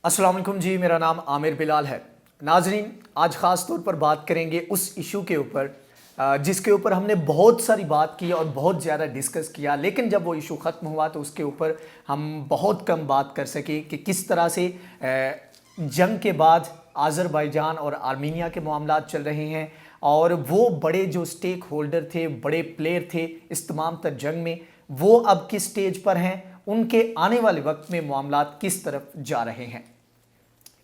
अस्सलाम वालेकुम जी, मेरा नाम आमिर बिलाल है। नाजरीन, आज ख़ास तौर पर बात करेंगे उस इशू के ऊपर जिसके ऊपर हमने बहुत सारी बात की और बहुत ज़्यादा डिस्कस किया, लेकिन जब वो इशू ख़त्म हुआ तो उसके ऊपर हम बहुत कम बात कर सके कि किस तरह से जंग के बाद आज़रबाईजान और आर्मीनिया के मामलात चल रहे हैं और वो बड़े जो स्टेक होल्डर थे, बड़े प्लेयर थे इस तमाम तर जंग में, वो अब किस स्टेज पर हैं, उनके आने वाले वक्त में मामलात किस तरफ जा रहे हैं।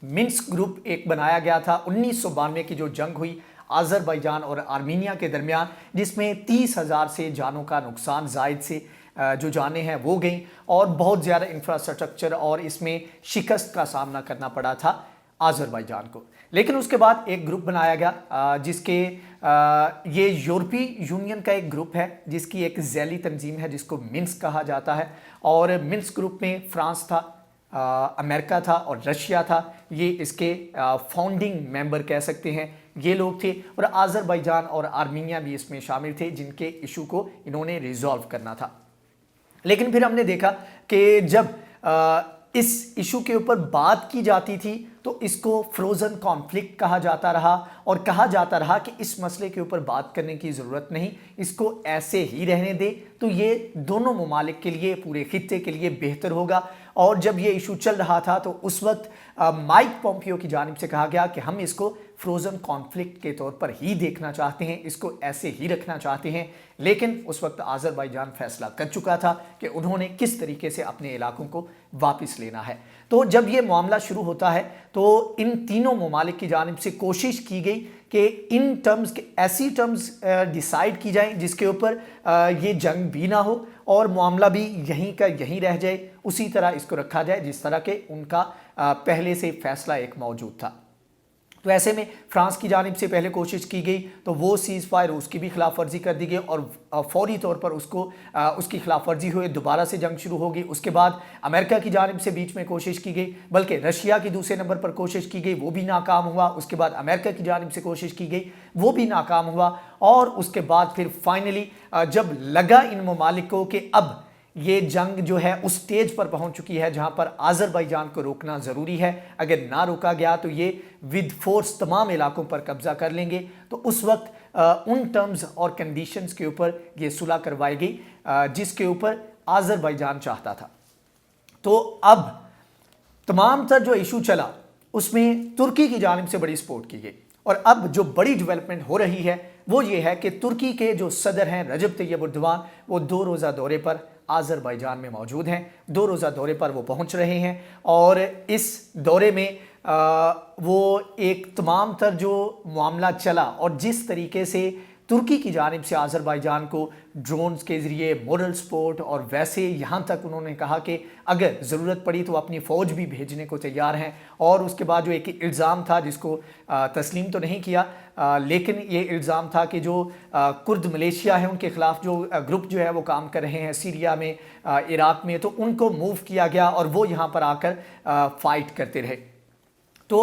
मिन्स्क ग्रुप एक बनाया गया था 1992 की जो जंग हुई आज़रबाईजान और आर्मीनिया के दरमियान, जिसमें 30,000 से जानों का नुकसान, जायद से जो जानें हैं वो गई और बहुत ज़्यादा इंफ्रास्ट्रक्चर और इसमें शिकस्त का सामना करना पड़ा था आज़रबाईजान को। लेकिन उसके बाद एक ग्रुप बनाया गया जिसके ये यूरोपीय यूनियन का एक ग्रुप है जिसकी एक ज़ैली तंजीम है जिसको मिन्स्क कहा जाता है। और मिन्स्क ग्रुप में फ्रांस था, अमेरिका था और रशिया था। ये इसके फाउंडिंग मेंबर कह सकते हैं, ये लोग थे। और आज़रबाईजान और आर्मीनिया भी इसमें शामिल थे जिनके इशू को इन्होंने रिजॉल्व करना था। लेकिन फिर हमने देखा कि जब इस इशू के ऊपर बात की जाती थी तो इसको फ्रोज़न कॉन्फ्लिक्ट कहा जाता रहा और कहा जाता रहा कि इस मसले के ऊपर बात करने की ज़रूरत नहीं, इसको ऐसे ही रहने दे तो ये दोनों ममालिक के लिए, पूरे खित्ते के लिए बेहतर होगा। और जब ये इशू चल रहा था तो उस वक्त माइक पोम्पियो की जानिब से कहा गया कि हम इसको फ्रोज़न कॉन्फ्लिक्ट के तौर पर ही देखना चाहते हैं, इसको ऐसे ही रखना चाहते हैं। लेकिन उस वक्त आज़रबाईजान फैसला कर चुका था कि उन्होंने किस तरीके से अपने इलाकों को वापस लेना है। तो जब ये मामला शुरू होता है तो इन तीनों ममालिक की जानिब से कोशिश की गई कि इन टर्म्स के ऐसी टर्म्स डिसाइड की जाएं जिसके ऊपर ये जंग भी ना हो और मामला भी यहीं का यहीं रह जाए, उसी तरह इसको रखा जाए जिस तरह के उनका पहले से फैसला एक मौजूद था। तो ऐसे में फ्रांस की जानिब से पहले कोशिश की गई तो वो सीज़ फायर उसकी भी खिलाफ वर्जी कर दी गई और फौरी तौर पर उसकी खिलाफ वर्जी हुई, दोबारा से जंग शुरू होगी। उसके बाद अमेरिका की जानिब से बीच में कोशिश की गई, बल्कि रशिया की दूसरे नंबर पर कोशिश की गई, वो भी नाकाम हुआ। उसके बाद अमेरिका की जानिब से कोशिश की गई, वो भी नाकाम हुआ। और उसके बाद फिर फाइनली जब लगा इन ममालिकों के अब ये जंग जो है उस स्टेज पर पहुंच चुकी है जहां पर आज़रबाईजान को रोकना ज़रूरी है, अगर ना रोका गया तो ये विद फोर्स तमाम इलाकों पर कब्जा कर लेंगे, तो उस वक्त उन टर्म्स और कंडीशंस के ऊपर ये सुलह करवाई गई जिसके ऊपर आज़रबाईजान चाहता था। तो अब तमाम तर जो इशू चला उसमें तुर्की की जानिब से बड़ी सपोर्ट की गई। और अब जो बड़ी डेवलपमेंट हो रही है वो ये है कि तुर्की के जो सदर हैं रजब तैयब एर्दोगान, वो 2 रोज़ा दौरे पर आज़रबाईजान में मौजूद हैं। 2 रोज़ा दौरे पर वो पहुंच रहे हैं और इस दौरे में वो एक तमाम तर जो मामला चला और जिस तरीके से तुर्की की जानिब से आज़रबाईजान को ड्रोन्स के ज़रिए मोरल सपोर्ट और वैसे यहाँ तक उन्होंने कहा कि अगर ज़रूरत पड़ी तो अपनी फ़ौज भी भेजने को तैयार हैं। और उसके बाद जो एक इल्ज़ाम था जिसको तस्लीम तो नहीं किया, लेकिन ये इल्ज़ाम था कि जो कुर्द मलेशिया है उनके ख़िलाफ़ जो ग्रुप जो है वो काम कर रहे हैं सीरिया में, इराक़ में, तो उनको मूव किया गया और वो यहाँ पर आकर फ़ाइट करते रहे। तो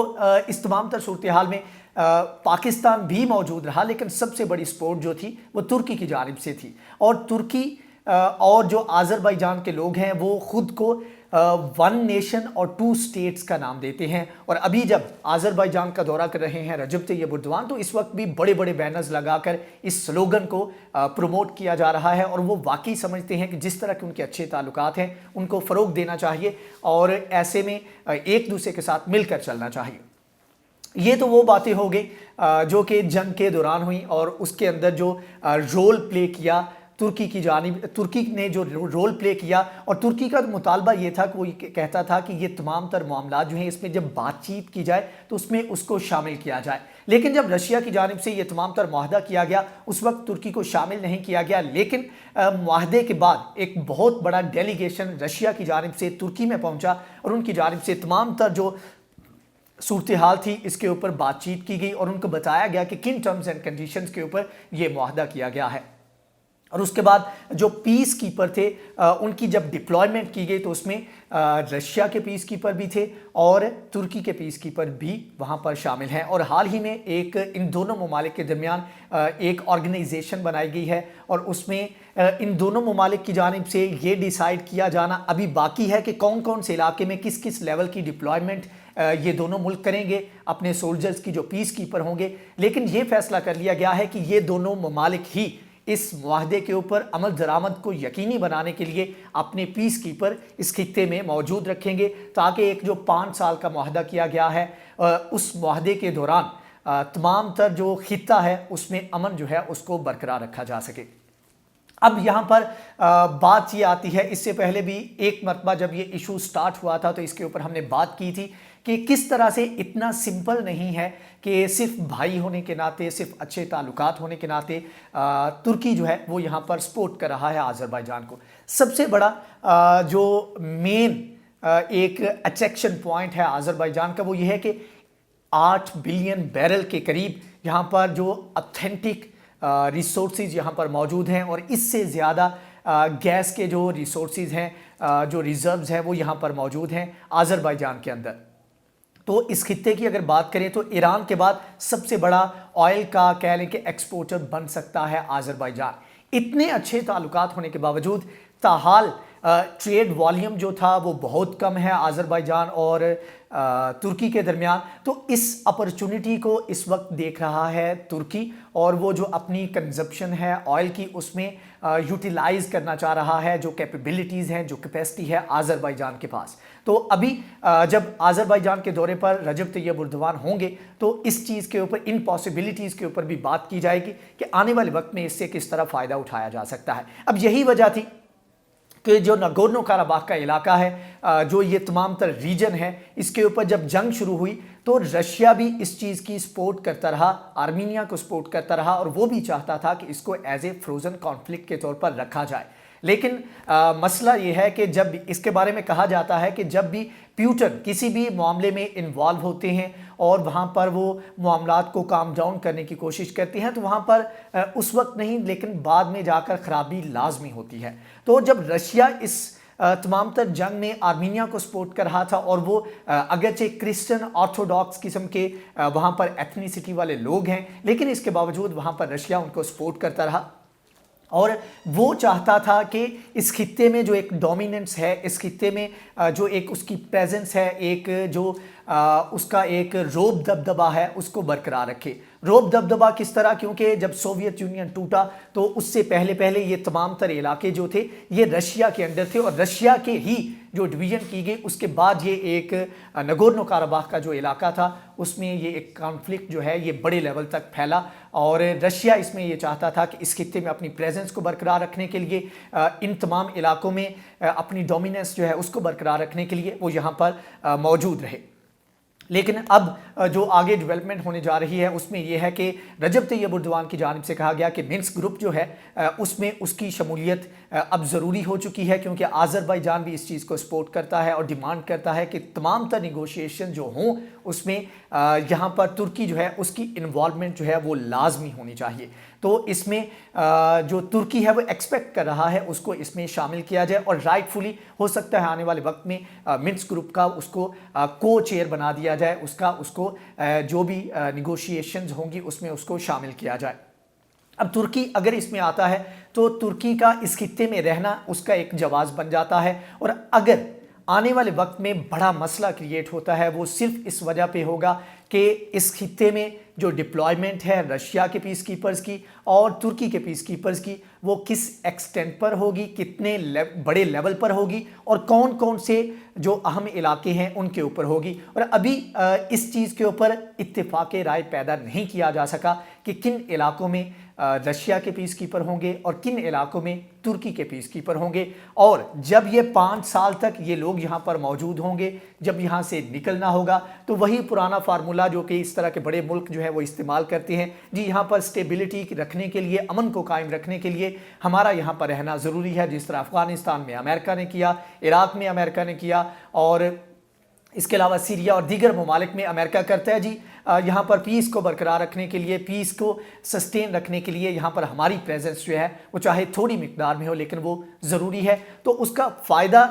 इस तमाम तर सूरत हाल में पाकिस्तान भी मौजूद रहा, लेकिन सबसे बड़ी सपोर्ट जो थी वो तुर्की की जानिब से थी। और तुर्की और जो आज़रबाईजान के लोग हैं वो ख़ुद को 1 नेशन और 2 स्टेट्स का नाम देते हैं। और अभी जब आज़रबाईजान का दौरा कर रहे हैं रजब तैयब एर्दोगान, तो इस वक्त भी बड़े बड़े बैनर्स लगाकर इस स्लोगन को प्रमोट किया जा रहा है और वो वाकई समझते हैं कि जिस तरह के उनके अच्छे ताल्लुकात हैं उनको फ़रोग़ देना चाहिए और ऐसे में एक दूसरे के साथ मिलकर चलना चाहिए। ये तो वो बातें हो गई जो कि जंग के दौरान हुई और उसके अंदर जो रोल प्ले किया तुर्की की जानिब, तुर्की ने जो रोल प्ले किया। और तुर्की का मुतालबा ये था कि वो कहता था कि ये तमाम तर मामला जो हैं इसमें जब बातचीत की जाए तो उसमें उसको शामिल किया जाए। लेकिन जब रशिया की जानिब से ये तमाम तर मुआहदा किया गया उस वक्त तुर्की को शामिल नहीं किया गया। लेकिन मुआहदे के बाद एक बहुत बड़ा डेलीगेशन रशिया की जानिब से तुर्की में पहुँचा और उनकी जानिब से तमाम तर जो सूरत हाल थी इसके ऊपर बातचीत की गई और उनको बताया गया कि किन टर्म्स एंड कंडीशंस के ऊपर ये मुआहदा किया गया है। اور اس کے بعد جو پیس کیپر تھے ان کی جب ڈپلائمنٹ کی گئی تو اس میں رشیا کے پیس کیپر بھی تھے اور ترکی کے پیس کیپر بھی وہاں پر شامل ہیں. اور حال ہی میں ایک ان دونوں ممالک کے درمیان ایک آرگنائزیشن بنائی گئی ہے اور اس میں ان دونوں ممالک کی جانب سے یہ ڈیسائیڈ کیا جانا ابھی باقی ہے کہ کون کون سے علاقے میں کس کس لیول کی ڈپلائمنٹ یہ دونوں ملک کریں گے اپنے سولجرز کی جو پیس کیپر ہوں گے. لیکن یہ فیصلہ کر لیا گیا ہے کہ یہ دونوں ممالک ہی اس معاہدے کے اوپر عمل درآمد کو یقینی بنانے کے لیے اپنے پیس کیپر اس خطے میں موجود رکھیں گے تاکہ ایک جو 5 سال کا معاہدہ کیا گیا ہے اس معاہدے کے دوران تمام تر جو خطہ ہے اس میں امن جو ہے اس کو برقرار رکھا جا سکے. اب یہاں پر بات یہ آتی ہے، اس سے پہلے بھی ایک مرتبہ جب یہ ایشو سٹارٹ ہوا تھا تو اس کے اوپر ہم نے بات کی تھی کہ کس طرح سے اتنا سمپل نہیں ہے کہ صرف بھائی ہونے کے ناطے، صرف اچھے تعلقات ہونے کے ناطے ترکی جو ہے وہ یہاں پر سپورٹ کر رہا ہے آذربائیجان کو. سب سے بڑا جو مین ایک اٹریکشن پوائنٹ ہے آذربائیجان کا وہ یہ ہے کہ 8 بلین بیرل کے قریب یہاں پر جو اتھینٹک ریسورسز یہاں پر موجود ہیں اور اس سے زیادہ گیس کے جو ریسورسز ہیں، جو ریزروز ہیں وہ یہاں پر موجود ہیں آذربائیجان کے اندر. تو اس خطے کی اگر بات کریں تو ایران کے بعد سب سے بڑا آئل کا کہہ لیں کہ ایکسپورٹر بن سکتا ہے آذربائیجان. اتنے اچھے تعلقات ہونے کے باوجود تاحال ٹریڈ والیوم جو تھا وہ بہت کم ہے آذربائیجان اور ترکی کے درمیان. تو اس اپرچونٹی کو اس وقت دیکھ رہا ہے ترکی اور وہ جو اپنی کنزپشن ہے آئل کی اس میں یوٹیلائز کرنا چاہ رہا ہے، جو کیپیبلٹیز ہیں، جو کیپیسٹی ہے آذربائیجان کے پاس. تو ابھی جب آذربائیجان کے دورے پر رجب طیب اردوان ہوں گے تو اس چیز کے اوپر، ان پاسبلٹیز کے اوپر بھی بات کی جائے گی کہ آنے والے وقت میں اس سے کس طرح فائدہ اٹھایا جا سکتا ہے. اب یہی وجہ تھی کہ جو ناگورنو کاراباخ کا علاقہ ہے، جو یہ تمام تر ریجن ہے، اس کے اوپر جب جنگ شروع ہوئی تو رشیا بھی اس چیز کی سپورٹ کرتا رہا، آرمینیا کو سپورٹ کرتا رہا اور وہ بھی چاہتا تھا کہ اس کو ایز اے فروزن کانفلکٹ کے طور پر رکھا جائے. لیکن مسئلہ یہ ہے کہ جب اس کے بارے میں کہا جاتا ہے کہ جب بھی پیوٹن کسی بھی معاملے میں انوالو ہوتے ہیں اور وہاں پر وہ معاملات کو کام ڈاؤن کرنے کی کوشش کرتے ہیں تو وہاں پر اس وقت نہیں لیکن بعد میں جا کر خرابی لازمی ہوتی ہے. تو جب رشیا اس تمام تر جنگ میں آرمینیا کو سپورٹ کر رہا تھا اور وہ اگرچہ کرسچن آرتھوڈاکس قسم کے وہاں پر ایتھنیسٹی والے لوگ ہیں لیکن اس کے باوجود وہاں پر رشیا ان کو سپورٹ کرتا رہا اور وہ چاہتا تھا کہ اس خطے میں جو ایک ڈومیننس ہے، اس خطے میں جو ایک اس کی پریزنس ہے، ایک جو اس کا ایک روب دبدبا ہے اس کو برقرار رکھے. روب دبدبا کس طرح؟ کیونکہ جب سوویت یونین ٹوٹا تو اس سے پہلے یہ تمام تر علاقے جو تھے یہ رشیا کے انڈر تھے اور رشیا کے ہی جو ڈویژن کی گئی اس کے بعد یہ ایک ناگورنو کاراباخ کا جو علاقہ تھا اس میں یہ ایک کانفلکٹ جو ہے یہ بڑے لیول تک پھیلا اور رشیا اس میں یہ چاہتا تھا کہ اس خطے میں اپنی پریزنس کو برقرار رکھنے کے لیے، ان تمام علاقوں میں اپنی ڈومیننس جو ہے اس کو برقرار رکھنے کے لیے وہ یہاں پر موجود رہے. لیکن اب جو آگے ڈیولپمنٹ ہونے جا رہی ہے اس میں یہ ہے کہ رجب طیب اردوان کی جانب سے کہا گیا کہ منسک گروپ جو ہے اس میں اس کی شمولیت اب ضروری ہو چکی ہے کیونکہ آذربائیجان بھی اس چیز کو سپورٹ کرتا ہے اور ڈیمانڈ کرتا ہے کہ تمام تر نیگوشیشن جو ہوں اس میں یہاں پر ترکی جو ہے اس کی انوالومنٹ جو ہے وہ لازمی ہونی چاہیے. تو اس میں جو ترکی ہے وہ ایکسپیکٹ کر رہا ہے اس کو اس میں شامل کیا جائے اور رائٹ فلی ہو سکتا ہے آنے والے وقت میں منسک گروپ کا اس کو کو چیئر بنا دیا جائے، اس کو جو بھی نیگوشیشنز ہوں گی اس میں اس کو شامل کیا جائے. اب ترکی اگر اس میں آتا ہے تو ترکی کا اس خطے میں رہنا اس کا ایک جواز بن جاتا ہے اور اگر آنے والے وقت میں بڑا مسئلہ کریٹ ہوتا ہے وہ صرف اس وجہ پہ ہوگا کہ اس خطے میں جو ڈپلائمنٹ ہے رشیا کے پیس کیپرز کی اور ترکی کے پیس کیپرز کی وہ کس ایکسٹینٹ پر ہوگی، کتنے بڑے لیول پر ہوگی اور کون کون سے جو اہم علاقے ہیں ان کے اوپر ہوگی. اور ابھی اس چیز کے اوپر اتفاق رائے پیدا نہیں کیا جا سکا کہ کن علاقوں میں رشیا کے پیس کیپر ہوں گے اور کن علاقوں میں ترکی کے پیس کیپر ہوں گے. اور جب یہ 5 سال تک یہ لوگ یہاں پر موجود ہوں گے، جب یہاں سے نکلنا ہوگا تو وہی پرانا فارمولا جو کہ اس طرح کے بڑے ملک جو ہے وہ استعمال کرتے ہیں، جی یہاں پر سٹیبلٹی رکھنے کے لیے، امن کو قائم رکھنے کے لیے ہمارا یہاں پر رہنا ضروری ہے، جس طرح افغانستان میں امریکہ نے کیا، عراق میں امریکہ نے کیا اور اس کے علاوہ سیریا اور دیگر ممالک میں امریکہ کرتا ہے جی یہاں پر پیس کو برقرار رکھنے کے لیے، پیس کو سسٹین رکھنے کے لیے یہاں پر ہماری پریزنس جو ہے وہ چاہے تھوڑی مقدار میں ہو لیکن وہ ضروری ہے۔ تو اس کا فائدہ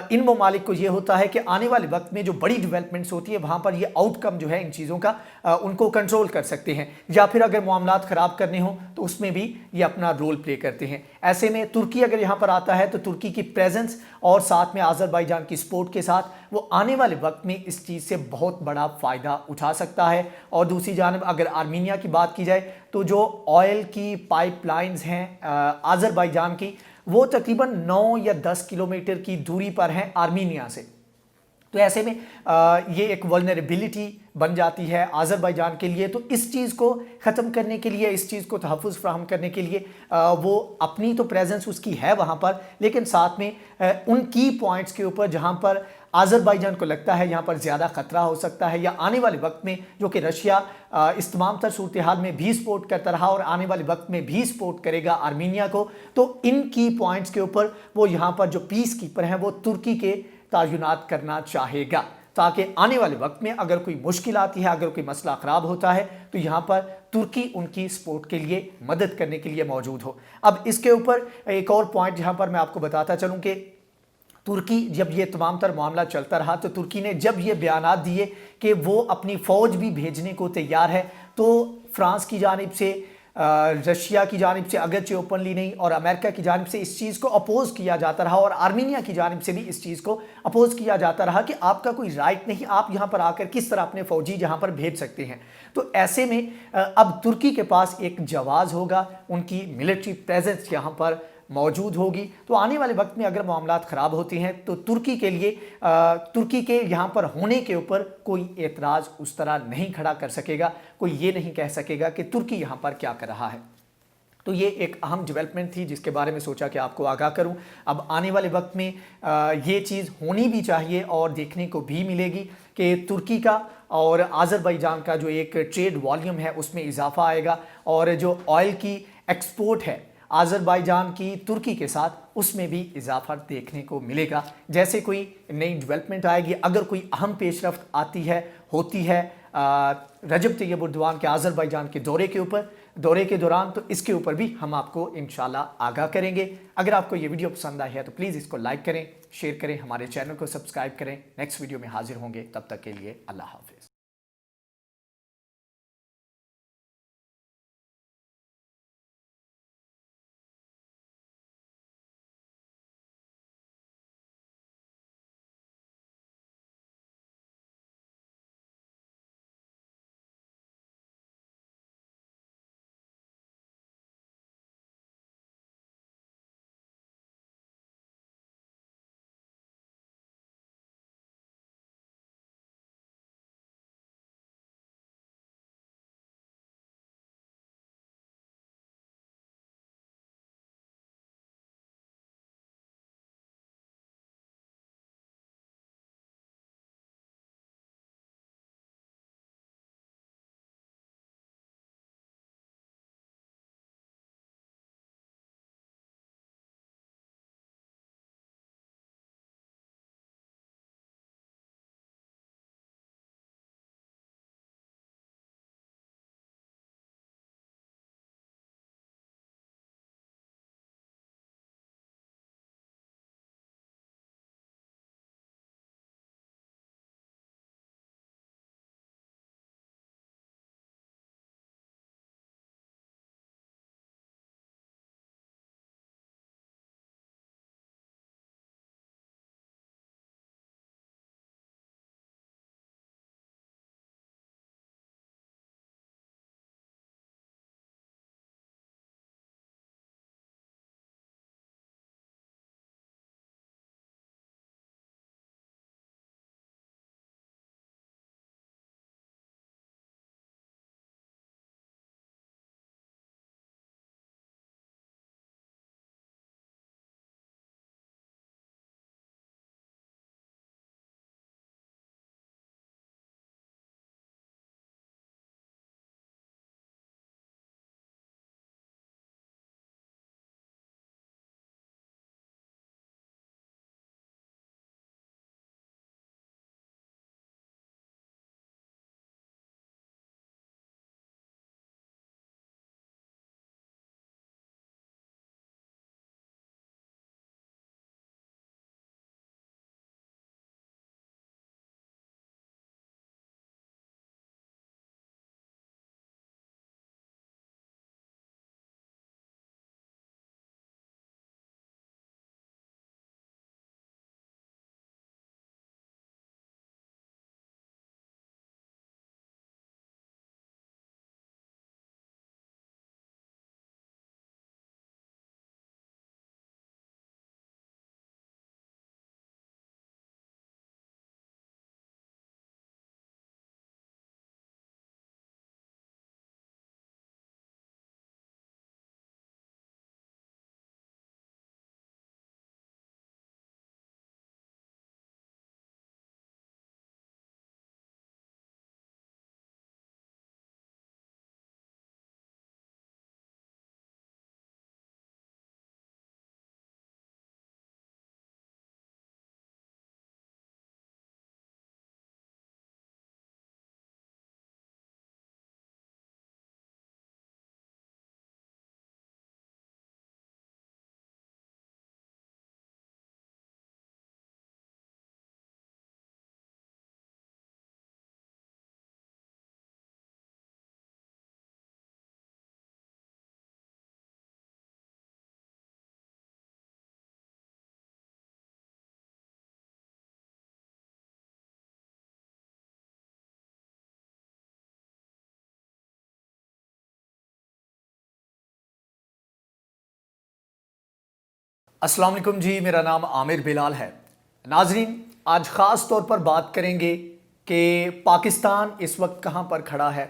ان ممالک کو یہ ہوتا ہے کہ آنے والے وقت میں جو بڑی ڈیولپمنٹس ہوتی ہے وہاں پر یہ آؤٹ کم جو ہے ان چیزوں کا ان کو کنٹرول کر سکتے ہیں، یا پھر اگر معاملات خراب کرنے ہوں تو اس میں بھی یہ اپنا رول پلے کرتے ہیں۔ ایسے میں ترکی اگر یہاں پر آتا ہے تو ترکی کی پریزنس اور ساتھ میں آذربائیجان کی سپورٹ کے ساتھ وہ آنے والے وقت میں اس چیز سے بہت بڑا فائدہ اٹھا سکتا ہے۔ اور دوسری جانب اگر آرمینیا کی بات کی جائے تو جو آئل کی پائپ لائنز ہیں آذربائیجان کی، وہ تقریباً 9 یا 10 کلومیٹر کی دوری پر ہیں آرمینیا سے۔ تو ایسے میں یہ ایک ولنریبلٹی بن جاتی ہے آذربائیجان کے لیے۔ تو اس چیز کو ختم کرنے کے لیے، اس چیز کو تحفظ فراہم کرنے کے لیے وہ اپنی تو پریزنس اس کی ہے وہاں پر، لیکن ساتھ میں ان کی پوائنٹس کے اوپر جہاں پر آذربائیجان کو لگتا ہے یہاں پر زیادہ خطرہ ہو سکتا ہے، یا آنے والے وقت میں جو کہ رشیا اس تمام تر صورتحال میں بھی سپورٹ کرتا رہا اور آنے والے وقت میں بھی سپورٹ کرے گا آرمینیا کو، تو ان کی پوائنٹس کے اوپر وہ یہاں پر جو پیس کیپر ہیں وہ ترکی کے تعینات کرنا چاہے گا، تاکہ آنے والے وقت میں اگر کوئی مشکل آتی ہے، اگر کوئی مسئلہ خراب ہوتا ہے تو یہاں پر ترکی ان کی سپورٹ کے لیے، مدد کرنے کے لیے موجود ہو۔ اب اس کے اوپر ایک اور پوائنٹ جہاں پر میں آپ کو بتاتا چلوں کہ ترکی جب یہ تمام تر معاملہ چلتا رہا تو ترکی نے جب یہ بیانات دیے کہ وہ اپنی فوج بھی بھیجنے کو تیار ہے، تو فرانس کی جانب سے، رشیا کی جانب سے اگرچہ اوپنلی نہیں، اور امریکہ کی جانب سے اس چیز کو اپوز کیا جاتا رہا، اور آرمینیا کی جانب سے بھی اس چیز کو اپوز کیا جاتا رہا کہ آپ کا کوئی رائٹ نہیں، آپ یہاں پر آ کر کس طرح اپنے فوجی جہاں پر بھیج سکتے ہیں۔ تو ایسے میں اب ترکی کے پاس ایک جواز ہوگا، ان کی ملٹری پریزنس یہاں پر موجود ہوگی، تو آنے والے وقت میں اگر معاملات خراب ہوتے ہیں تو ترکی کے لیے ترکی کے یہاں پر ہونے کے اوپر کوئی اعتراض اس طرح نہیں کھڑا کر سکے گا، کوئی یہ نہیں کہہ سکے گا کہ ترکی یہاں پر کیا کر رہا ہے۔ تو یہ ایک اہم ڈیولپمنٹ تھی جس کے بارے میں سوچا کہ آپ کو آگاہ کروں۔ اب آنے والے وقت میں یہ چیز ہونی بھی چاہیے اور دیکھنے کو بھی ملے گی کہ ترکی کا اور آذربائیجان کا جو ایک ٹریڈ والیوم ہے اس میں اضافہ آئے گا، اور جو آئل کی ایکسپورٹ ہے آذربائیجان کی ترکی کے ساتھ اس میں بھی اضافہ دیکھنے کو ملے گا۔ جیسے کوئی نئی ڈیولپمنٹ آئے گی، اگر کوئی اہم پیش رفت آتی ہے، ہوتی ہے رجب طیب اردوان کے آذربائیجان کے دورے کے دوران، تو اس کے اوپر بھی ہم آپ کو انشاءاللہ آگاہ کریں گے۔ اگر آپ کو یہ ویڈیو پسند آئی ہے تو پلیز اس کو لائک کریں، شیئر کریں، ہمارے چینل کو سبسکرائب کریں۔ نیکسٹ ویڈیو میں حاضر ہوں گے، تب تک کے لیے اللہ حافظ۔ अस्सलाम वालेकुम जी, मेरा नाम आमिर बिलाल है। नाजरीन, आज ख़ास तौर पर बात करेंगे कि पाकिस्तान इस वक्त कहाँ पर खड़ा है,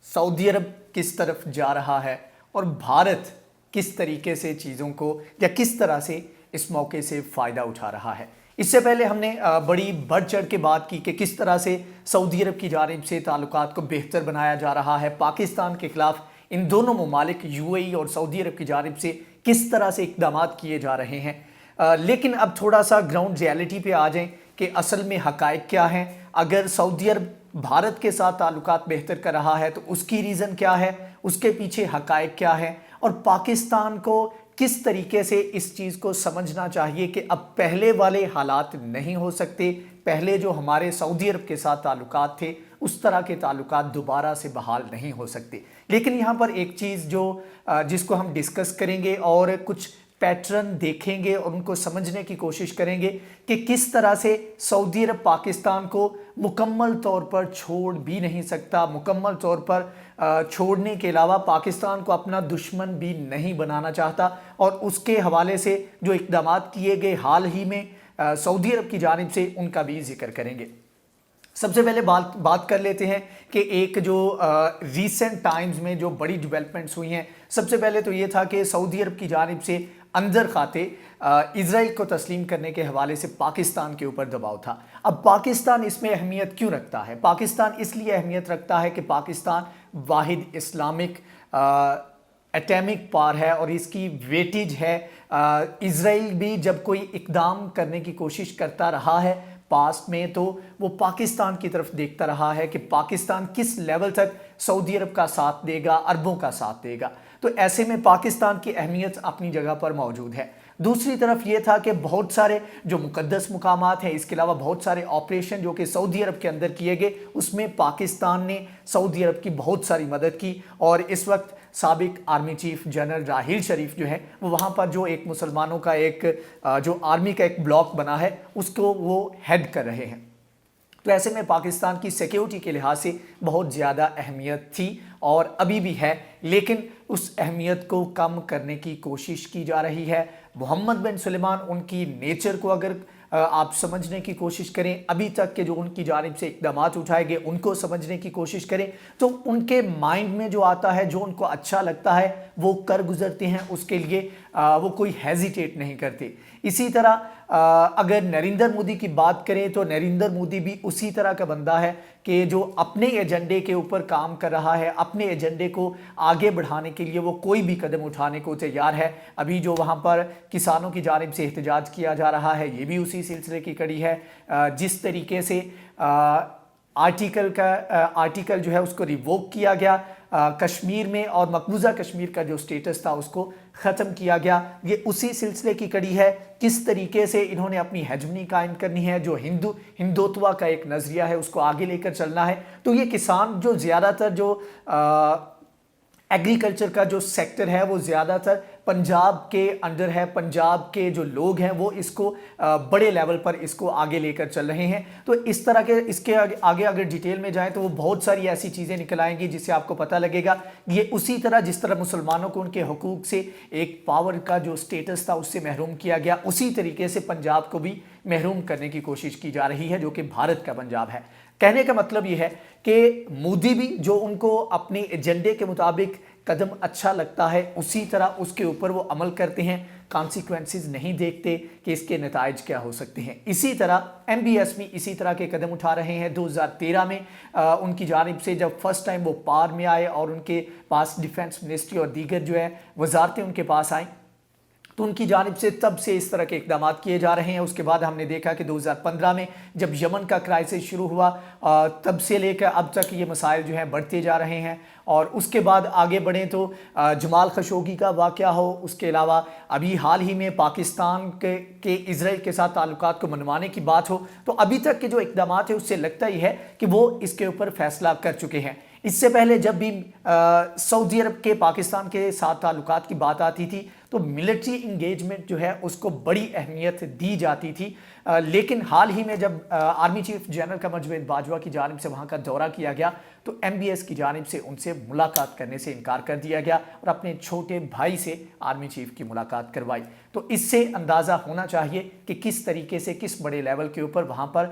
सऊदी अरब किस तरफ जा रहा है और भारत किस तरीके से चीज़ों को या किस तरह से इस मौके से फ़ायदा उठा रहा है। इससे पहले हमने बड़ी बढ़ चढ़ के बात की कि किस तरह से सऊदी अरब की जानिब से ताल्लुकात को बेहतर बनाया जा रहा है, पाकिस्तान के ख़िलाफ़ इन दोनों ममालिक यूएई और सऊदी अरब की जानिब से किस तरह से इक़दाम किए जा रहे हैं। लेकिन अब थोड़ा सा ग्राउंड रियलिटी पे आ जाएं कि असल में हक़ाइक़ क्या हैं। अगर सऊदी अरब भारत के साथ ताल्लुकात बेहतर कर रहा है तो उसकी रीज़न क्या है, उसके पीछे हक़ाइक़ क्या है और पाकिस्तान को किस तरीके से इस चीज़ को समझना चाहिए कि अब पहले वाले हालात नहीं हो सकते। पहले जो हमारे सऊदी अरब के साथ ताल्लुकात थे उस तरह के ताल्लुकात दोबारा से बहाल नहीं हो सकते। लेकिन यहाँ पर एक चीज़ जिसको हम डिस्कस करेंगे और कुछ पैटर्न देखेंगे और उनको समझने की कोशिश करेंगे कि किस तरह से सऊदी अरब पाकिस्तान को मुकम्मल तौर पर छोड़ भी नहीं सकता, मुकम्मल तौर पर छोड़ने के अलावा पाकिस्तान को अपना दुश्मन भी नहीं बनाना चाहता। और उसके हवाले से जो इक़दाम किए गए हाल ही में सऊदी अरब की जानिब से, उनका भी जिक्र करेंगे। सबसे पहले बात कर लेते हैं कि एक जो रीसेंट टाइम्स में जो बड़ी डेवलपमेंट्स हुई हैं। सबसे पहले तो ये था कि सऊदी अरब की जानिब से अंदर खाते इज़राइल को तस्लीम करने के हवाले से पाकिस्तान के ऊपर दबाव था। अब पाकिस्तान इसमें अहमियत क्यों रखता है? पाकिस्तान इसलिए अहमियत रखता है कि पाकिस्तान वाहिद इस्लामिक एटॉमिक पावर है और इसकी वेटेज है। इज़राइल भी जब कोई इक़दाम करने की कोशिश करता रहा है पास्ट में तो वो पाकिस्तान की तरफ देखता रहा है कि पाकिस्तान किस लेवल तक सऊदी अरब का साथ देगा, अरबों का साथ देगा। तो ऐसे में पाकिस्तान की अहमियत अपनी जगह पर मौजूद है। दूसरी तरफ ये था कि बहुत सारे जो मुक़द्दस मुकामात हैं, इसके अलावा बहुत सारे ऑपरेशन जो कि सऊदी अरब के अंदर किए गए, उसमें पाकिस्तान ने सऊदी अरब की बहुत सारी मदद की। और इस वक्त साबिक आर्मी चीफ जनरल राहील शरीफ जो है वो वहाँ पर जो एक मुसलमानों का एक जो आर्मी का एक ब्लॉक बना है उसको वो हेड कर रहे हैं। तो ऐसे में पाकिस्तान की सिक्योरिटी के लिहाज से बहुत ज़्यादा अहमियत थी और अभी भी है, लेकिन उस अहमियत को कम करने की कोशिश की जा रही है। मोहम्मद बिन सुलेमान, उनकी नेचर को अगर आप समझने की कोशिश करें, अभी तक के जो उनकी जानिब से इक़दाम उठाए गए उनको समझने की कोशिश करें तो उनके माइंड में जो आता है, जो उनको अच्छा लगता है वो कर गुजरते हैं, उसके लिए वो कोई हेजिटेट नहीं करते। इसी तरह अगर नरेंद्र मोदी की बात करें तो नरेंद्र मोदी भी उसी तरह का बंदा है कि जो अपने एजेंडे के ऊपर काम कर रहा है, अपने एजेंडे को आगे बढ़ाने के लिए वो कोई भी कदम उठाने को तैयार है। अभी जो वहाँ पर किसानों की जानिब से एहतजाज किया जा रहा है ये भी उसी सिलसिले की कड़ी है। जिस तरीके से आर्टिकल जो है उसको रिवोक किया गया कश्मीर में और मकबूजा कश्मीर का जो स्टेटस था उसको ख़त्म किया गया, ये उसी सिलसिले की कड़ी है। किस तरीके से इन्होंने अपनी हेजमनी कायम करनी है, जो हिंदुत्व का एक नज़रिया है उसको आगे लेकर चलना है। तो ये किसान जो ज़्यादातर जो एग्रीकल्चर का जो सेक्टर है वो ज़्यादातर पंजाब के अंडर है। पंजाब के जो लोग हैं वो इसको बड़े लेवल पर इसको आगे लेकर चल रहे हैं। तो इस तरह के इसके आगे अगर डिटेल में जाएं तो वो बहुत सारी ऐसी चीज़ें निकल आएंगी जिससे आपको पता लगेगा ये उसी तरह जिस तरह मुसलमानों को उनके हुकूक से एक पावर का जो स्टेटस था उससे महरूम किया गया, उसी तरीके से पंजाब को भी महरूम करने की कोशिश की जा रही है, जो कि भारत का पंजाब है। कहने का मतलब ये है कि मोदी भी जो उनको अपने एजेंडे के मुताबिक कदम अच्छा लगता है उसी तरह उसके ऊपर वो अमल करते हैं, कॉन्सिक्वेंसेस नहीं देखते कि इसके नताइज क्या हो सकते हैं। इसी तरह MBS भी इसी तरह के कदम उठा रहे हैं। 2013 में उनकी जानिब से जब फर्स्ट टाइम वो पावर में आए और उनके पास डिफेंस मिनिस्ट्री और दीगर जो है वजारतें उनके पास आईं तो उनकी जानिब से तब से इस तरह के इक़दाम किए जा रहे हैं। उसके बाद हमने देखा कि 2015 में जब यमन का क्राइसिस शुरू हुआ तब से लेकर अब तक ये मसाइल जो हैं बढ़ते जा रहे हैं। और उसके बाद आगे बढ़ें तो जमाल खशोगी का वाक़या हो, उसके अलावा अभी हाल ही में पाकिस्तान के इज़राइल के साथ ताल्लुकात को मनवाने की बात हो, तो अभी तक के जो इक़दाम है उससे लगता ही है कि वो इसके ऊपर फैसला कर चुके हैं। इससे पहले जब भी सऊदी अरब के पाकिस्तान के साथ ताल्लुकात की बात आती थी تو ملٹری انگیجمنٹ جو ہے اس کو بڑی اہمیت دی جاتی تھی، لیکن حال ہی میں جب army chief general Qamar Javed Bajwa کی جانب سے وہاں کا دورہ کیا گیا تو ایم بی ایس کی جانب سے ان سے ملاقات کرنے سے انکار کر دیا گیا اور اپنے چھوٹے بھائی سے آرمی چیف کی ملاقات کروائی۔ تو اس سے اندازہ ہونا چاہیے کہ کس طریقے سے کس بڑے لیول کے اوپر وہاں پر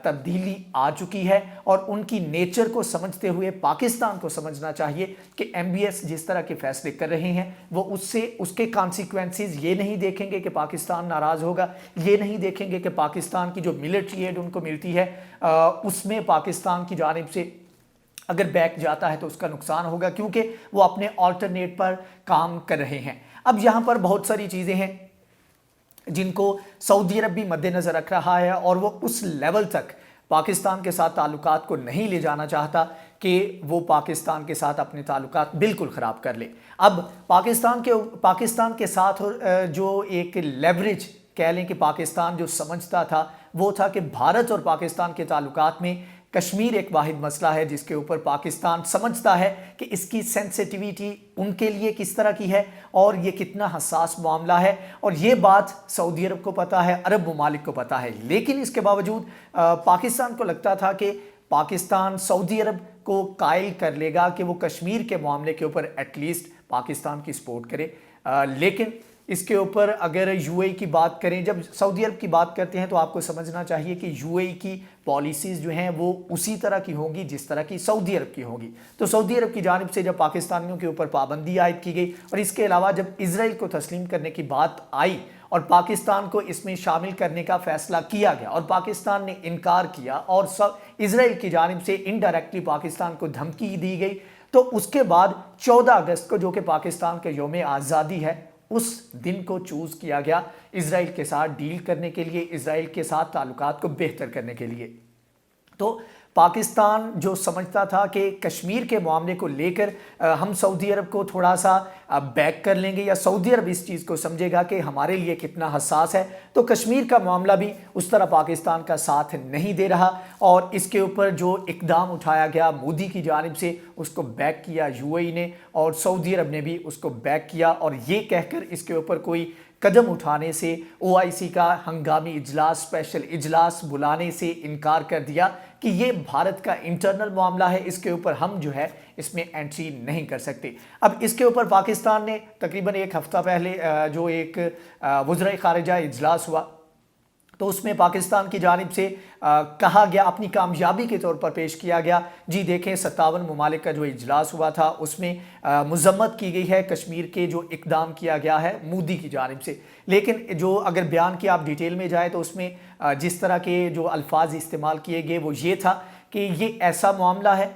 تبدیلی آ چکی ہے، اور ان کی نیچر کو سمجھتے ہوئے پاکستان کو سمجھنا چاہیے کہ ایم بی ایس جس طرح کے فیصلے کر رہے ہیں وہ اس کے کانسیکوینسز یہ نہیں دیکھیں گے کہ پاکستان ناراض ہوگا، یہ نہیں دیکھیں گے کہ پاکستان کی جو ملٹری ایڈ ان کو ملتی ہے اس میں پاکستان کی جانب سے اگر بیک جاتا ہے تو اس کا نقصان ہوگا، کیونکہ وہ اپنے آلٹرنیٹ پر کام کر رہے ہیں۔ اب یہاں پر بہت ساری چیزیں ہیں جن کو سعودی عرب بھی مد نظر رکھ رہا ہے، اور وہ اس لیول تک پاکستان کے ساتھ تعلقات کو نہیں لے جانا چاہتا کہ وہ پاکستان کے ساتھ اپنے تعلقات بالکل خراب کر لے۔ اب پاکستان کے ساتھ جو ایک لیوریج کہہ لیں کہ پاکستان جو سمجھتا تھا وہ تھا کہ بھارت اور پاکستان کے تعلقات میں کشمیر ایک واحد مسئلہ ہے جس کے اوپر پاکستان سمجھتا ہے کہ اس کی سینسیٹیویٹی ان کے لیے کس طرح کی ہے اور یہ کتنا حساس معاملہ ہے، اور یہ بات سعودی عرب کو پتہ ہے، عرب ممالک کو پتہ ہے۔ لیکن اس کے باوجود پاکستان کو لگتا تھا کہ پاکستان سعودی عرب کو قائل کر لے گا کہ وہ کشمیر کے معاملے کے اوپر ایٹ لیسٹ پاکستان کی سپورٹ کرے، لیکن اس کے اوپر اگر یو اے کی بات کریں، جب سعودی عرب کی بات کرتے ہیں تو آپ کو سمجھنا چاہیے کہ یو اے کی پالیسیز جو ہیں وہ اسی طرح کی ہوں گی جس طرح کی سعودی عرب کی ہوں گی۔ تو سعودی عرب کی جانب سے جب پاکستانیوں کے اوپر پابندی عائد کی گئی، اور اس کے علاوہ جب اسرائیل کو تسلیم کرنے کی بات آئی اور پاکستان کو اس میں شامل کرنے کا فیصلہ کیا گیا اور پاکستان نے انکار کیا اور اسرائیل کی جانب سے انڈائریکٹلی پاکستان کو دھمکی دی گئی، تو اس کے بعد 14 اگست کو جو کہ پاکستان کے یوم آزادی ہے اس دن کو چوز کیا گیا اسرائیل کے ساتھ ڈیل کرنے کے لیے، اسرائیل کے ساتھ تعلقات کو بہتر کرنے کے لیے۔ تو پاکستان جو سمجھتا تھا کہ کشمیر کے معاملے کو لے کر ہم سعودی عرب کو تھوڑا سا بیک کر لیں گے، یا سعودی عرب اس چیز کو سمجھے گا کہ ہمارے لیے کتنا حساس ہے، تو کشمیر کا معاملہ بھی اس طرح پاکستان کا ساتھ نہیں دے رہا، اور اس کے اوپر جو اقدام اٹھایا گیا مودی کی جانب سے اس کو بیک کیا یو اے ای نے، اور سعودی عرب نے بھی اس کو بیک کیا، اور یہ کہہ کر اس کے اوپر کوئی قدم اٹھانے سے او آئی سی کا ہنگامی اجلاس، اسپیشل اجلاس بلانے سے انکار کر دیا کہ یہ بھارت کا انٹرنل معاملہ ہے، اس کے اوپر ہم جو ہے اس میں انٹری نہیں کر سکتے۔ اب اس کے اوپر پاکستان نے تقریباً ایک ہفتہ پہلے جو ایک وزرائے خارجہ اجلاس ہوا تو اس میں پاکستان کی جانب سے کہا گیا، اپنی کامیابی کے طور پر پیش کیا گیا، جی دیکھیں 57 ممالک کا جو اجلاس ہوا تھا اس میں مذمت کی گئی ہے کشمیر کے جو اقدام کیا گیا ہے مودی کی جانب سے، لیکن جو اگر بیان کی آپ ڈیٹیل میں جائیں تو اس میں جس طرح کے جو الفاظ استعمال کیے گئے وہ یہ تھا کہ یہ ایسا معاملہ ہے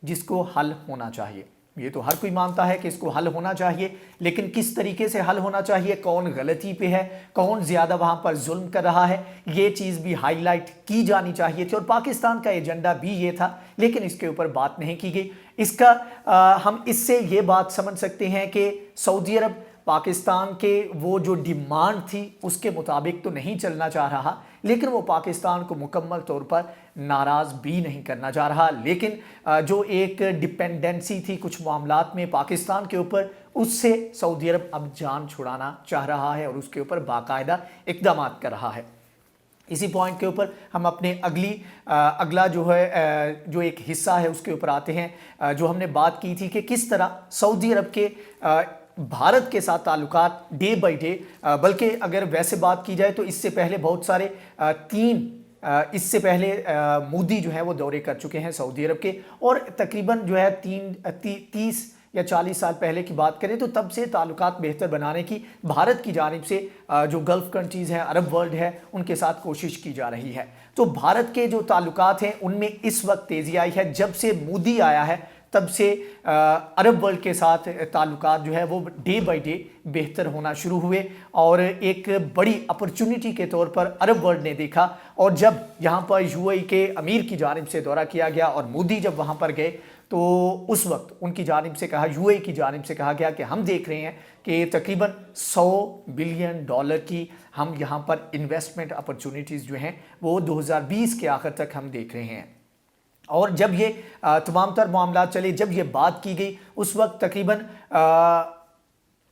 جس کو حل ہونا چاہیے۔ یہ تو ہر کوئی مانتا ہے کہ اس کو حل ہونا چاہیے، لیکن کس طریقے سے حل ہونا چاہیے، کون غلطی پہ ہے، کون زیادہ وہاں پر ظلم کر رہا ہے، یہ چیز بھی ہائی لائٹ کی جانی چاہیے تھی، اور پاکستان کا ایجنڈا بھی یہ تھا، لیکن اس کے اوپر بات نہیں کی گئی۔ ہم اس سے یہ بات سمجھ سکتے ہیں کہ سعودی عرب پاکستان کے وہ جو ڈیمانڈ تھی اس کے مطابق تو نہیں چلنا چاہ رہا، لیکن وہ پاکستان کو مکمل طور پر ناراض بھی نہیں کرنا چاہ رہا، لیکن جو ایک ڈپینڈنسی تھی کچھ معاملات میں پاکستان کے اوپر، اس سے سعودی عرب اب جان چھڑانا چاہ رہا ہے اور اس کے اوپر باقاعدہ اقدامات کر رہا ہے۔ اسی پوائنٹ کے اوپر ہم اپنے اگلا جو ہے جو ایک حصہ ہے اس کے اوپر آتے ہیں، جو ہم نے بات کی تھی کہ کس طرح سعودی عرب کے بھارت کے ساتھ تعلقات ڈے بائی ڈے، بلکہ اگر ویسے بات کی جائے تو اس سے پہلے بہت سارے اس سے پہلے مودی جو ہے وہ دورے کر چکے ہیں سعودی عرب کے، اور تقریباً جو ہے 30 یا 40 سال پہلے کی بات کریں تو تب سے تعلقات بہتر بنانے کی بھارت کی جانب سے جو گلف کنٹریز ہیں، عرب ورلڈ ہے، ان کے ساتھ کوشش کی جا رہی ہے۔ تو بھارت کے جو تعلقات ہیں ان میں اس وقت تیزی آئی ہے، جب سے مودی آیا ہے تب سے عرب ورلڈ کے ساتھ تعلقات جو ہے وہ ڈے بائی ڈے بہتر ہونا شروع ہوئے، اور ایک بڑی اپرچونٹی کے طور پر عرب ورلڈ نے دیکھا، اور جب یہاں پر یو اے ای کے امیر کی جانب سے دورہ کیا گیا اور مودی جب وہاں پر گئے تو اس وقت ان کی جانب سے کہا، یو اے ای کی جانب سے کہا گیا کہ ہم دیکھ رہے ہیں کہ تقریباً $100 بلین کی ہم یہاں پر انویسٹمنٹ اپرچونٹیز جو ہیں وہ 2020 کے آخر تک ہم دیکھ رہے ہیں۔ اور جب یہ تمام تر معاملات چلے، جب یہ بات کی گئی اس وقت تقریباً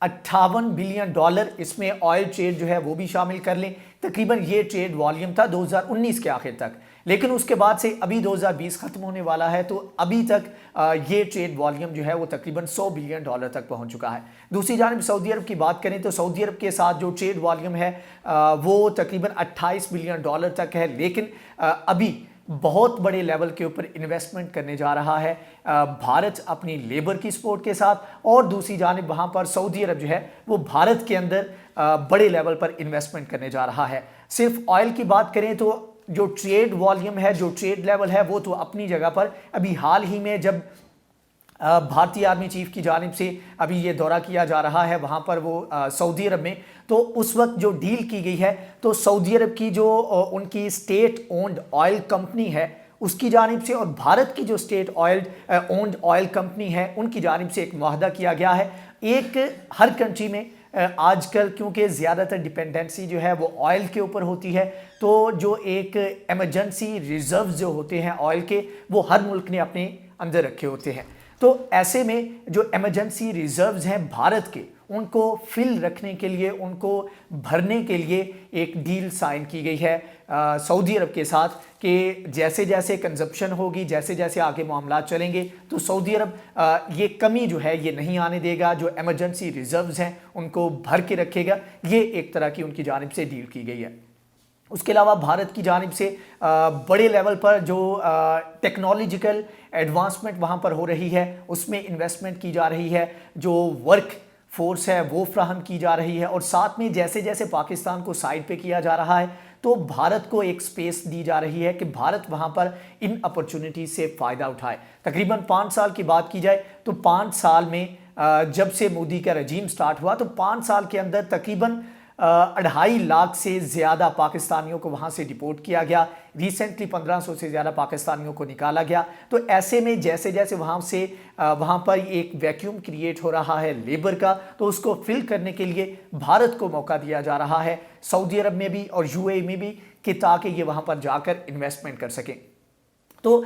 $58 बिलियन, इसमें ऑयल ट्रेड जो है वो भी शामिल कर लें। तकरीबन ये ट्रेड वॉल्यूम था 2019 के आखिर तक, लेकिन उसके बाद से अभी 2020 खत्म होने वाला है तो अभी तक ये ट्रेड वॉल्यूम जो है वो तकरीबन $100 बिलियन तक पहुंच चुका है। दूसरी जानिब सऊदी अरब की बात करें तो सऊदी अरब के साथ जो ट्रेड वॉल्यूम है वो तकरीबन $28 बिलियन तक है, लेकिन अभी बहुत बड़े लेवल के ऊपर इन्वेस्टमेंट करने जा रहा है भारत अपनी लेबर की सपोर्ट के साथ, और दूसरी जानिब वहाँ पर सऊदी अरब जो है वो भारत के अंदर बड़े लेवल पर इन्वेस्टमेंट करने जा रहा है। सिर्फ ऑयल की बात करें तो जो ट्रेड वॉल्यूम है, जो ट्रेड लेवल है वो तो अपनी जगह पर, अभी हाल ही में जब भारतीय आर्मी चीफ की जानिब से अभी ये दौरा किया जा रहा है वहाँ पर वो सऊदी अरब में, तो उस वक्त जो डील की गई है तो सऊदी अरब की जो उनकी स्टेट ओन्ड ऑयल कंपनी है उसकी जानिब से और भारत की जो स्टेट ओन्ड ऑयल कंपनी है उनकी जानिब से एक मुआहदा किया गया है। एक हर कंट्री में आजकल क्योंकि ज़्यादातर डिपेंडेंसी जो है वो ऑयल के ऊपर होती है, तो जो एक एमरजेंसी रिजर्व जो होते हैं ऑयल के वो हर मुल्क ने अपने अंदर रखे होते हैं। तो ऐसे में जो एमरजेंसी रिजर्व्स हैं भारत के, उनको फिल रखने के लिए, उनको भरने के लिए एक डील साइन की गई है सऊदी अरब के साथ कि जैसे जैसे कंजप्शन होगी, जैसे जैसे आगे मामला चलेंगे तो सऊदी अरब ये कमी जो है ये नहीं आने देगा, जो एमरजेंसी रिजर्व्स हैं उनको भर के रखेगा। ये एक तरह की उनकी जानिब से डील की गई है। उसके अलावा भारत की जानिब से बड़े लेवल पर जो टेक्नोलॉजिकल एडवांसमेंट वहाँ पर हो रही है उसमें इन्वेस्टमेंट की जा रही है, जो वर्क फोर्स है वो फ्राहम की जा रही है, और साथ में जैसे जैसे पाकिस्तान को साइड पे किया जा रहा है तो भारत को एक स्पेस दी जा रही है कि भारत वहाँ पर इन अपॉर्चुनिटीज से फ़ायदा उठाए। तकरीबन 5 साल की बात की जाए तो 5 साल में जब से मोदी का रजीम स्टार्ट हुआ तो 5 साल के अंदर तकरीबन 2.5 लाख से ज़्यादा पाकिस्तानियों को वहाँ से डिपोर्ट किया गया। रिसेंटली 1500 से ज़्यादा पाकिस्तानियों को निकाला गया। तो ऐसे में जैसे जैसे वहाँ पर एक वैक्यूम क्रिएट हो रहा है लेबर का, तो उसको फिल करने के लिए भारत को मौका दिया जा रहा है सऊदी अरब में भी और यूएई में भी कि ताकि ये वहाँ पर जाकर इन्वेस्टमेंट कर सकें। तो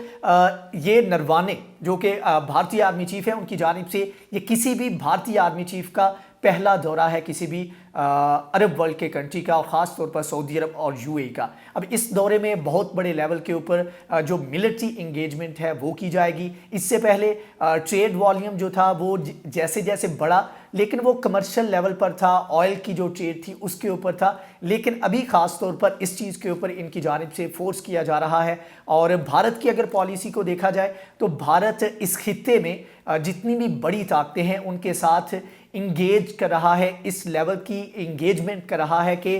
ये नरवाने जो कि भारतीय आर्मी चीफ है उनकी जानिब से ये किसी भी भारतीय आर्मी चीफ का पहला दौरा है किसी भी अरब वर्ल्ड के कंट्री का, और ख़ास तौर पर सऊदी अरब और यूएई का। अब इस दौरे में बहुत बड़े लेवल के ऊपर जो मिलिट्री इंगेजमेंट है वो की जाएगी। इससे पहले ट्रेड वॉल्यूम जो था वो जैसे जैसे बढ़ा, लेकिन वो कमर्शियल लेवल पर था, ऑयल की जो ट्रेड थी उसके ऊपर था, लेकिन अभी ख़ास तौर पर इस चीज़ के ऊपर इनकी जानिब से फोर्स किया जा रहा है। और भारत की अगर पॉलिसी को देखा जाए तो भारत इस खित्ते में जितनी भी बड़ी ताकतें हैं उनके साथ इंगेज कर रहा है, इस लेवल की इंगेजमेंट कर रहा है कि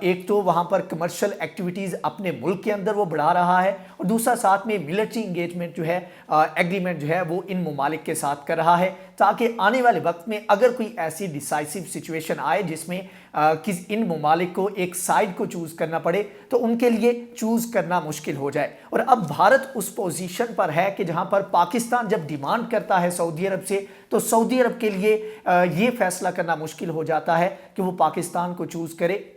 एक तो वहाँ पर कमर्शियल एक्टिविटीज़ अपने मुल्क के अंदर वो बढ़ा रहा है, और दूसरा साथ में मिलिट्री इंगेजमेंट जो है एग्रीमेंट जो है वो इन ममालिक के साथ कर रहा है, ताकि आने वाले वक्त में अगर कोई ऐसी डिसाइसिव सिचुएशन आए जिसमें इन ममालिक को एक साइड को चूज़ करना पड़े तो उनके लिए चूज़ करना मुश्किल हो जाए। और अब भारत उस पोजीशन पर है कि जहां पर पाकिस्तान जब डिमांड करता है सऊदी अरब से, तो सऊदी अरब के लिए ये फैसला करना मुश्किल हो जाता है कि वो पाकिस्तान को चूज़ करे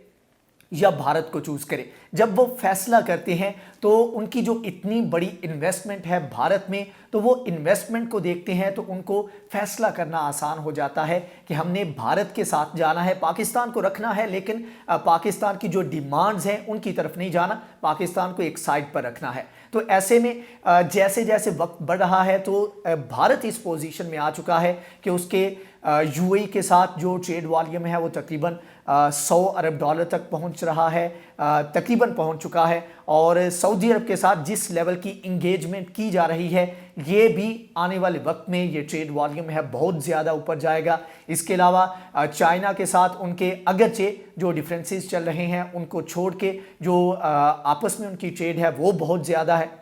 या भारत को चूज़ करे। जब वो फैसला करते हैं तो उनकी जो इतनी बड़ी इन्वेस्टमेंट है भारत में, तो वो इन्वेस्टमेंट को देखते हैं तो उनको फैसला करना आसान हो जाता है कि हमने भारत के साथ जाना है, पाकिस्तान को रखना है, लेकिन पाकिस्तान की जो डिमांड्स हैं उनकी तरफ नहीं जाना, पाकिस्तान को एक साइड पर रखना है। तो ऐसे में जैसे जैसे वक्त बढ़ रहा है तो भारत इस पोजीशन में आ चुका है कि उसके यूएई के साथ जो ट्रेड वॉल्यूम है वो तकरीबन $100 अरब तक पहुंच रहा है, तकरीबन पहुंच चुका है। और सऊदी अरब के साथ जिस लेवल की इंगेजमेंट की जा रही है ये भी आने वाले वक्त में ये ट्रेड वॉल्यूम है बहुत ज़्यादा ऊपर जाएगा। इसके अलावा चाइना के साथ उनके अगरचे जो डिफरेंसेस चल रहे हैं उनको छोड़ के जो आपस में उनकी ट्रेड है वो बहुत ज़्यादा है,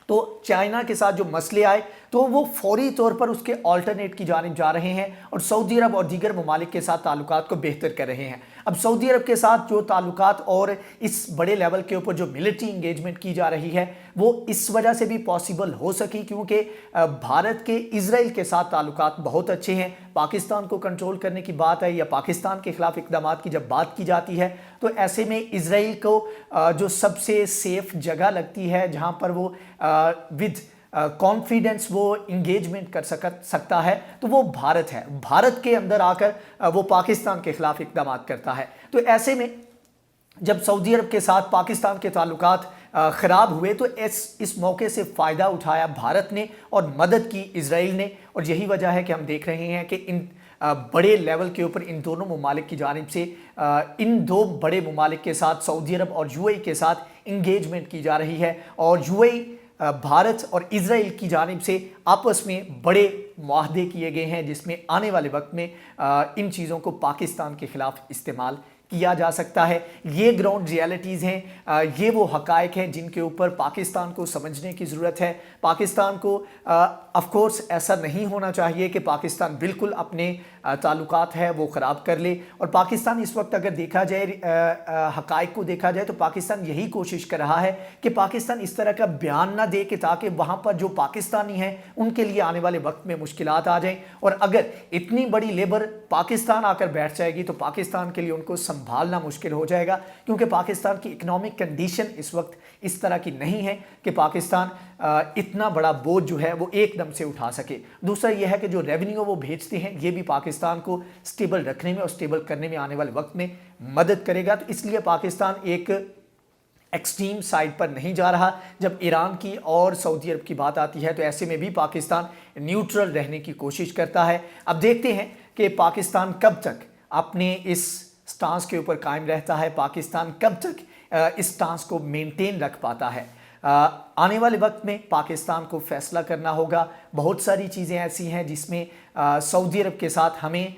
तो चाइना के साथ जो मसले आए तो वो फौरी तौर पर उसके ऑल्टरनेट की जानिब जा रहे हैं और सऊदी अरब और दीगर ममालिक के साथ ताल्लुकात को बेहतर कर रहे हैं। अब सऊदी अरब के साथ जो ताल्लुकात और इस बड़े लेवल के ऊपर जो मिलिट्री इंगेजमेंट की जा रही है वो इस वजह से भी पॉसिबल हो सकी क्योंकि भारत के इजराइल के साथ ताल्लुकात बहुत अच्छे हैं। पाकिस्तान को कंट्रोल करने की बात है या पाकिस्तान के खिलाफ इक़दामात की जब बात की जाती है तो ऐसे में इजराइल को जो सबसे सेफ जगह लगती है जहाँ पर वो विद कॉन्फिडेंस वो इंगेजमेंट कर सकता है तो वो भारत है। भारत के अंदर आकर वो पाकिस्तान के खिलाफ इक़दाम करता है। तो ऐसे में जब सऊदी अरब के साथ पाकिस्तान के ताल्लुकात ख़राब हुए तो इस मौके से फ़ायदा उठाया भारत ने और मदद की इजराइल ने, और यही वजह है कि हम देख रहे हैं कि इन बड़े लेवल के ऊपर इन दोनों ममालिक की जानिब से इन दो बड़े ममालिक के साथ सऊदी अरब और यूएई के साथ इंगेजमेंट की जा रही है, और यूएई भारत और इजराइल की जानिब से आपस में बड़े मुआहदे किए गए हैं जिसमें आने वाले वक्त में इन चीज़ों को पाकिस्तान के ख़िलाफ़ इस्तेमाल किया जा सकता है। ये ग्राउंड रियलिटीज़ हैं, ये वो हक़ाइक़ हैं जिनके ऊपर पाकिस्तान को समझने की ज़रूरत है। पाकिस्तान को ऑफ कोर्स ऐसा नहीं होना चाहिए कि पाकिस्तान बिल्कुल अपने ताल्लुकात है वो ख़राब कर ले, और पाकिस्तान इस वक्त अगर देखा जाए हक़ाइक़ को देखा जाए तो पाकिस्तान यही कोशिश कर रहा है कि पाकिस्तान इस तरह का बयान ना दे कि ताकि वहाँ पर जो पाकिस्तानी हैं उनके लिए आने वाले वक्त में मुश्किलात आ जाएं, और अगर इतनी बड़ी लेबर पाकिस्तान आकर बैठ जाएगी तो पाकिस्तान के लिए उनको संभालना मुश्किल हो जाएगा, क्योंकि पाकिस्तान की इकोनॉमिक कंडीशन इस वक्त इस तरह की नहीं है कि पाकिस्तान इतना बड़ा बोझ जो है वो एकदम से उठा सके। दूसरा यह है कि जो रेवेन्यू वो भेजते हैं ये भी पाकिस्तान को स्टेबल रखने में और स्टेबल करने में आने वाले वक्त में मदद करेगा। तो इसलिए पाकिस्तान एक एक्सट्रीम साइड पर नहीं जा रहा। जब ईरान की और सऊदी अरब की बात आती है तो ऐसे में भी पाकिस्तान न्यूट्रल रहने की कोशिश करता है। अब देखते हैं कि पाकिस्तान कब तक अपने इस स्टांस के ऊपर कायम रहता है, पाकिस्तान कब तक इस स्टांस को मेंटेन रख पाता है। आने वाले वक्त में पाकिस्तान को फैसला करना होगा। बहुत सारी चीज़ें ऐसी हैं जिसमें सऊदी अरब के साथ हमें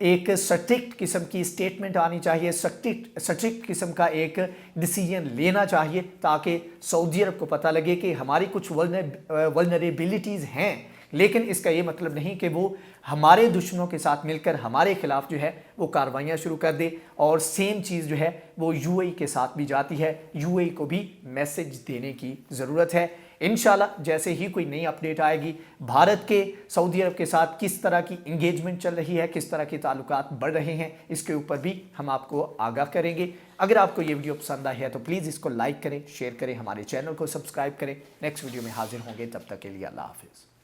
एक स्ट्रिक्ट किस्म की स्टेटमेंट आनी चाहिए, स्ट्रिक्ट किस्म का एक डिसीजन लेना चाहिए, ताकि सऊदी अरब को पता लगे कि हमारी कुछ वल्नरेबिलिटीज़ हैं, लेकिन इसका ये मतलब नहीं कि वो हमारे दुश्मनों के साथ मिलकर हमारे खिलाफ जो है वो कार्रवाइयाँ शुरू कर दे। और सेम चीज़ जो है वो यूएई के साथ भी जाती है, यूएई को भी मैसेज देने की ज़रूरत है। इंशाल्लाह जैसे ही कोई नई अपडेट आएगी, भारत के सऊदी अरब के साथ किस तरह की इंगेजमेंट चल रही है, किस तरह के ताल्लुकात बढ़ रहे हैं, इसके ऊपर भी हम आपको आगाह करेंगे। अगर आपको ये वीडियो पसंद आई है तो प्लीज़ इसको लाइक करें, शेयर करें, हमारे चैनल को सब्सक्राइब करें। नेक्स्ट वीडियो में हाजिर होंगे, तब तक के लिए अल्लाह हाफिज़।